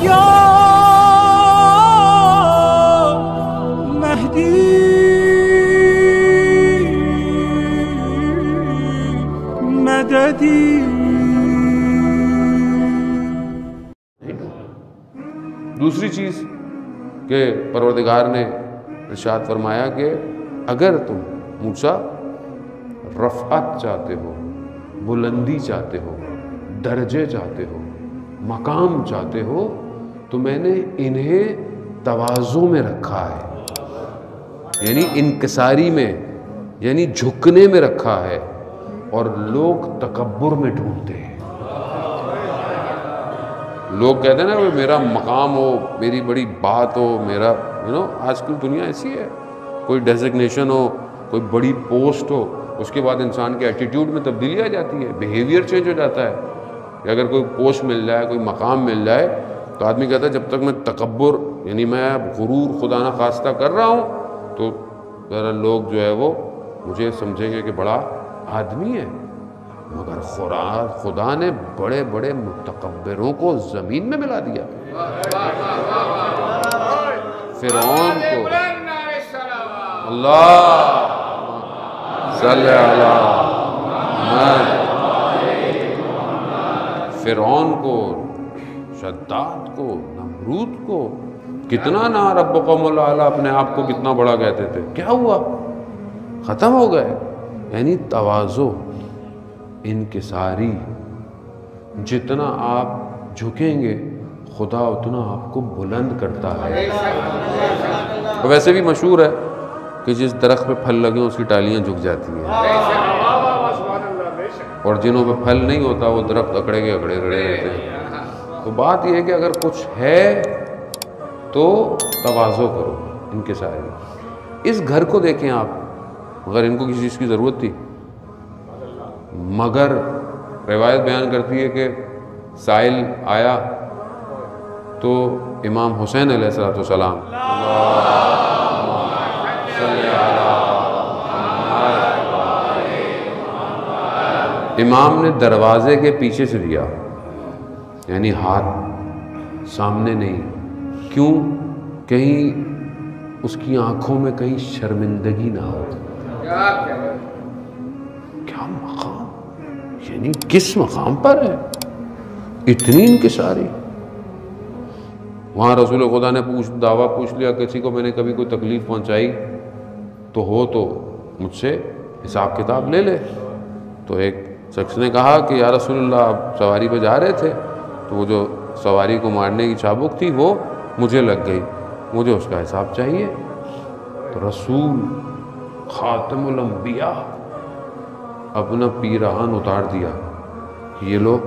یا مہدی مددی. دوسری چیز کہ پروردگار نے ارشاد فرمایا کہ اگر تم موسیٰ رفعت چاہتے ہو، بلندی چاہتے ہو، درجے چاہتے ہو، مقام چاہتے ہو، تو میں نے انہیں تواضع میں رکھا ہے، یعنی انکساری میں، یعنی جھکنے میں رکھا ہے، اور لوگ تکبر میں ڈھونڈتے ہیں. لوگ کہتے ہیں نا کہ میرا مقام ہو، میری بڑی بات ہو، میرا آج کل دنیا ایسی ہے، کوئی ڈیزگنیشن ہو، کوئی بڑی پوسٹ ہو، اس کے بعد انسان کے ایٹیٹیوڈ میں تبدیلی آ جاتی ہے، بیہیویئر چینج ہو جاتا ہے. کہ اگر کوئی پوسٹ مل جائے، کوئی مقام مل جائے، تو آدمی کہتا ہے جب تک میں تکبر، یعنی میں غرور خدا نہ خواستہ کر رہا ہوں، تو ذرا لوگ جو ہے وہ مجھے سمجھیں گے کہ بڑا آدمی ہے. مگر خدا نے بڑے بڑے متکبروں کو زمین میں ملا دیا. فرعون کو، اللہ صلی علی محمد، فرعون کو، شداد کو، نمرود کو، کتنا نا ربکم الاعلی اپنے آپ کو کتنا بڑا کہتے تھے، کیا ہوا؟ ختم ہو گئے. یعنی تواضع، انکساری، جتنا آپ جھکیں گے خدا اتنا آپ کو بلند کرتا ہے. ویسے بھی مشہور ہے کہ جس درخت پہ پھل لگے اس کی ٹالیاں جھک جاتی ہیں، اور جنہوں پہ پھل نہیں ہوتا وہ درخت اکڑے کے اکڑے کھڑے رہتے ہیں. تو بات یہ ہے کہ اگر کچھ ہے تو تواضع کرو، انکساری. اس گھر کو دیکھیں آپ، مگر ان کو کسی چیز کی ضرورت تھی؟ مگر روایت بیان کرتی ہے کہ سائل آیا تو امام حسین علیہ السلام امام نے دروازے کے پیچھے سے دیا، یعنی ہاتھ سامنے نہیں. کیوں؟ کہیں اس کی آنکھوں میں کہیں شرمندگی نہ ہو. کیا مقام، یعنی کس مقام پر ہے اتنی انکساری. وہاں رسول خدا نے دعویٰ پوچھ لیا، کسی کو میں نے کبھی کوئی تکلیف پہنچائی تو مجھ سے حساب کتاب لے لے. تو ایک شخص نے کہا کہ یا رسول اللہ، آپ سواری پہ جا رہے تھے تو وہ جو سواری کو مارنے کی چابک تھی وہ مجھے لگ گئی، مجھے اس کا حساب چاہیے. تو رسول خاتم الانبیاء اپنا پیراہن اتار دیا، یہ لو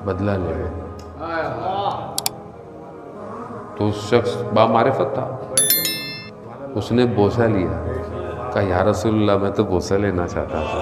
بدلہ لے لو. تو اس شخص بامعرفت تھا، اس نے بوسہ لیا، کہا یا رسول اللہ میں تو بوسہ لینا چاہتا تھا.